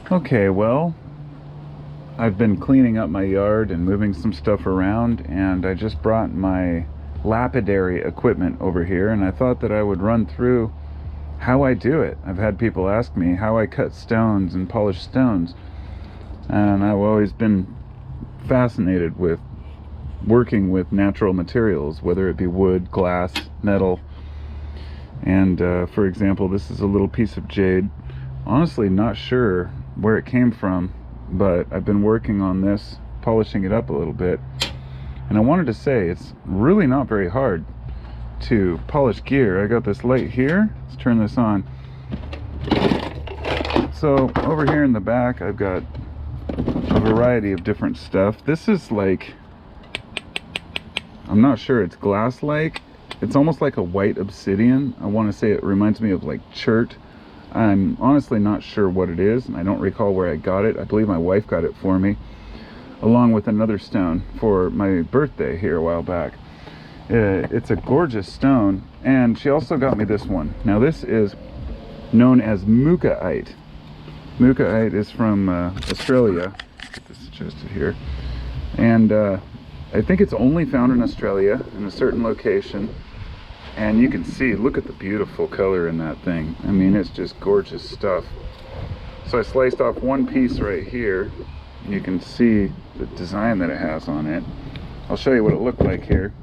Okay, well, I've been cleaning up my yard and moving some stuff around, and I just brought my lapidary equipment over here, and I thought that I would run through how I do it. I've had people ask me how I cut stones and polish stones, and I've always been fascinated with working with natural materials, whether it be wood, glass, metal. And for example, this is a little piece of jade. Honestly, not sure where it came from, but I've been working on this, polishing it up a little bit. And I wanted to say, it's really not very hard to polish gear. I got this light here. Let's turn this on. So over here in the back, I've got a variety of different stuff. This is like, I'm not sure, it's glass-like. It's almost like a white obsidian. I want to say it reminds me of like chert. I'm honestly not sure what it is, and I don't recall where I got it. I believe my wife got it for me, along with another stone for my birthday here a while back. It's a gorgeous stone, and she also got me this one. Now this is known as mukaite. Mukaite is from Australia. Get this adjusted here. And I think it's only found in Australia in a certain location. And you can see, look at the beautiful color in that thing. I mean, it's just gorgeous stuff. So I sliced off one piece right here. You can see the design that it has on it. I'll show you what it looked like here.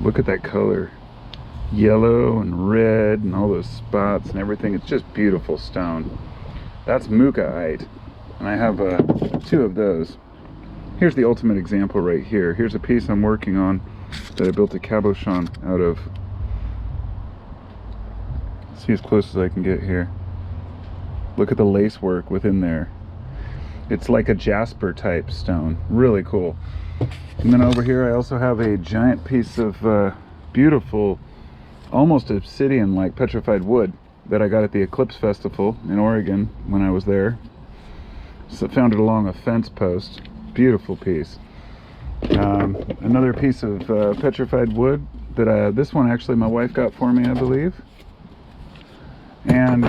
Look at that color. Yellow and red and all those spots and everything. It's just beautiful stone. That's mukaite. And I have two of those. Here's the ultimate example right here. Here's a piece I'm working on that I built a cabochon out of. See as close as I can get here. Look at the lace work within there. It's like a jasper type stone. Really cool. And then over here I also have a giant piece of beautiful, almost obsidian like petrified wood that I got at the Eclipse Festival in Oregon when I was there. So found it along a fence post. Beautiful piece. Another piece of petrified wood that this one actually my wife got for me, I believe. And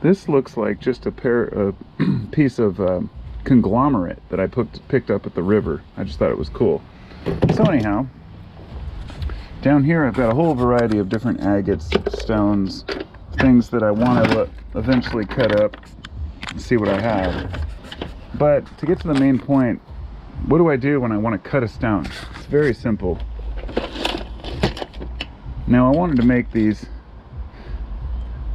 this looks like just a piece of conglomerate that I picked up at the river. I just thought it was cool. So anyhow, down here I've got a whole variety of different agates, stones, things that I want to eventually cut up and see what I have. But to get to the main point, what do I do when I want to cut a stone? It's very simple. Now I wanted to make these,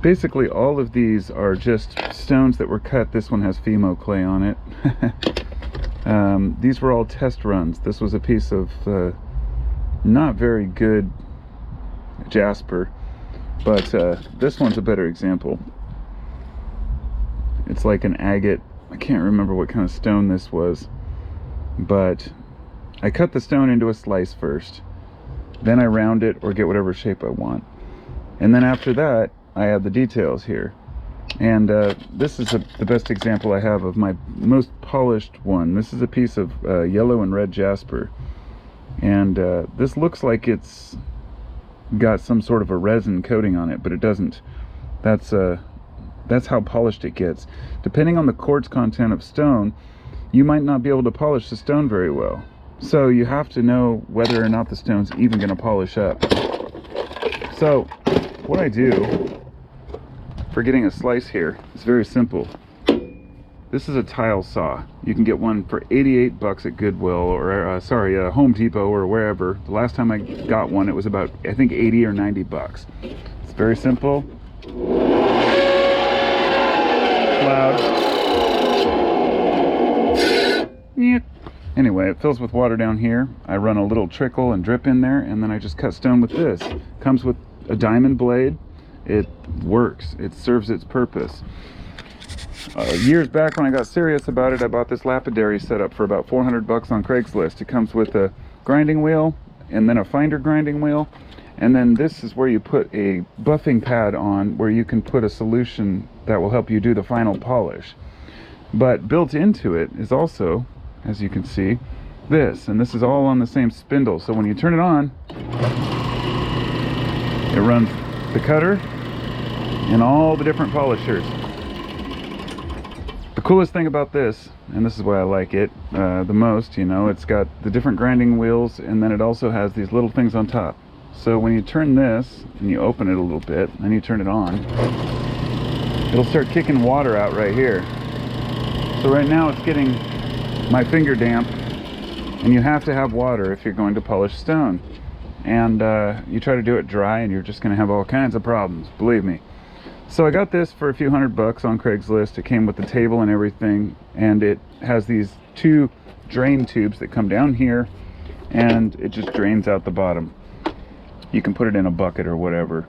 basically all of these are just stones that were cut. This one has Fimo clay on it. These were all test runs. This was a piece of not very good jasper, but this one's a better example. It's like an agate. I can't remember what kind of stone this was, but I cut the stone into a slice first, then I round it or get whatever shape I want, and then after that I add the details here. And this is the best example I have of my most polished one. This is a piece of yellow and red jasper, and this looks like it's got some sort of a resin coating on it, but it doesn't. That's how polished it gets. Depending on the quartz content of stone, you might not be able to polish the stone very well. So you have to know whether or not the stone's even going to polish up. So what I do for getting a slice here is very simple. This is a tile saw. You can get one for 88 bucks at Goodwill or Home Depot or wherever. The last time I got one, it was about, I think, 80 or 90 bucks. It's very simple. Loud. Anyway, it fills with water down here. I run a little trickle and drip in there, and then I just cut stone with this. Comes with a diamond blade. It works. It serves its purpose. Years back when I got serious about it, I bought this lapidary setup for about 400 bucks on Craigslist. It comes with a grinding wheel and then a finder grinding wheel. And then this is where you put a buffing pad on, where you can put a solution that will help you do the final polish. But built into it is also, as you can see, this. And this is all on the same spindle. So when you turn it on, it runs the cutter, and all the different polishers. The coolest thing about this, and this is why I like it the most, you know, it's got the different grinding wheels, and then it also has these little things on top. So when you turn this and you open it a little bit, and you turn it on, it'll start kicking water out right here. So right now it's getting my finger damp, and you have to have water if you're going to polish stone. And you try to do it dry and you're just going to have all kinds of problems, believe me. So I got this for a few $100 on Craigslist. It came with the table and everything, and it has these 2 drain tubes that come down here, and it just drains out the bottom. You can put it in a bucket or whatever,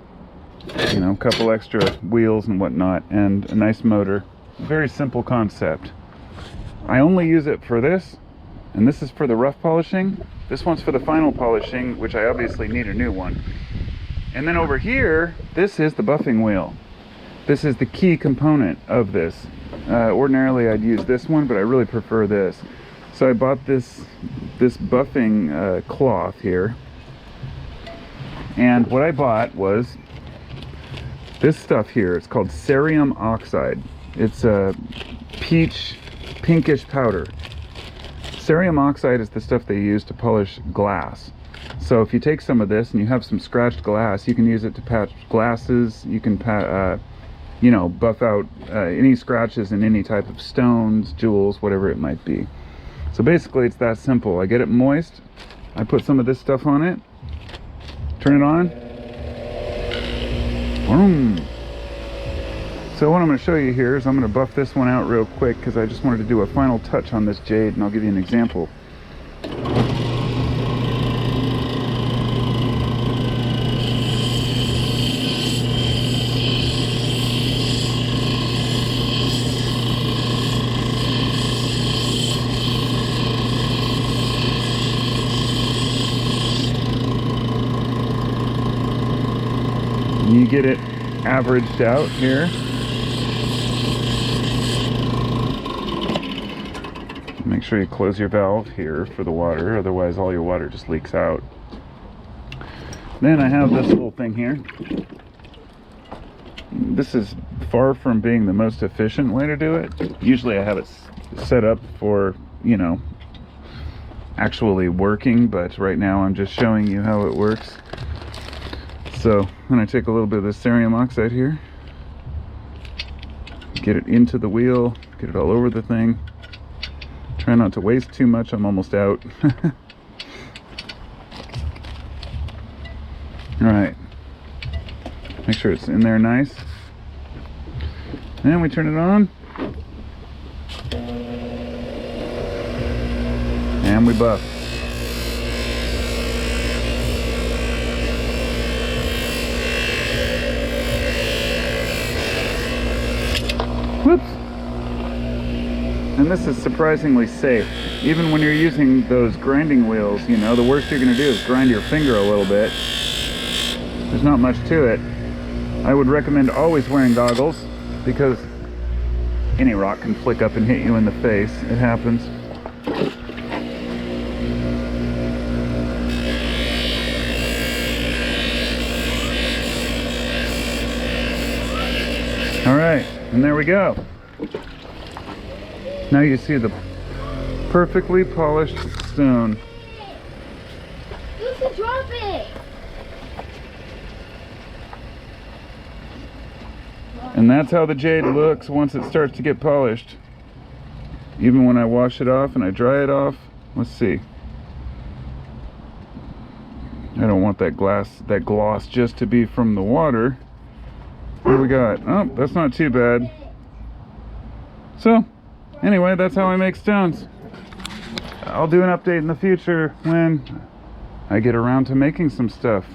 you know, a couple extra wheels and whatnot, and a nice motor. Very simple concept. I only use it for this, and this is for the rough polishing. This one's for the final polishing, which I obviously need a new one. And then over here, this is the buffing wheel. This is the key component of this. Ordinarily I'd use this one, but I really prefer this. So I bought this buffing cloth here. And what I bought was this stuff here. It's called cerium oxide. It's a pinkish powder. Cerium oxide is the stuff they use to polish glass. So if you take some of this and you have some scratched glass, you can use it to patch glasses. You can you know, buff out any scratches in any type of stones, jewels, whatever it might be. So basically it's that simple. I get it moist, I put some of this stuff on it, turn it on, boom. So what I'm going to show you here is I'm going to buff this one out real quick, because I just wanted to do a final touch on this jade, and I'll give you an example. You get it averaged out here. Make sure you close your valve here for the water, otherwise all your water just leaks out. Then I have this little thing here. This is far from being the most efficient way to do it. Usually I have it set up for, you know, actually working, but right now I'm just showing you how it works. So then I take a little bit of this cerium oxide here, get it into the wheel, get it all over the thing. Try not to waste too much, I'm almost out. Alright, make sure it's in there nice. Then we turn it on, and we buff. Whoops. And this is surprisingly safe. Even when you're using those grinding wheels, you know, the worst you're going to do is grind your finger a little bit. There's not much to it. I would recommend always wearing goggles, because any rock can flick up and hit you in the face. It happens. Alright, and there we go. Now you see the perfectly polished stone. You should drop it. And that's how the jade looks once it starts to get polished. Even when I wash it off and I dry it off. Let's see. I don't want that gloss just to be from the water. What do we got? Oh, that's not too bad. So, anyway, that's how I make stones. I'll do an update in the future when I get around to making some stuff.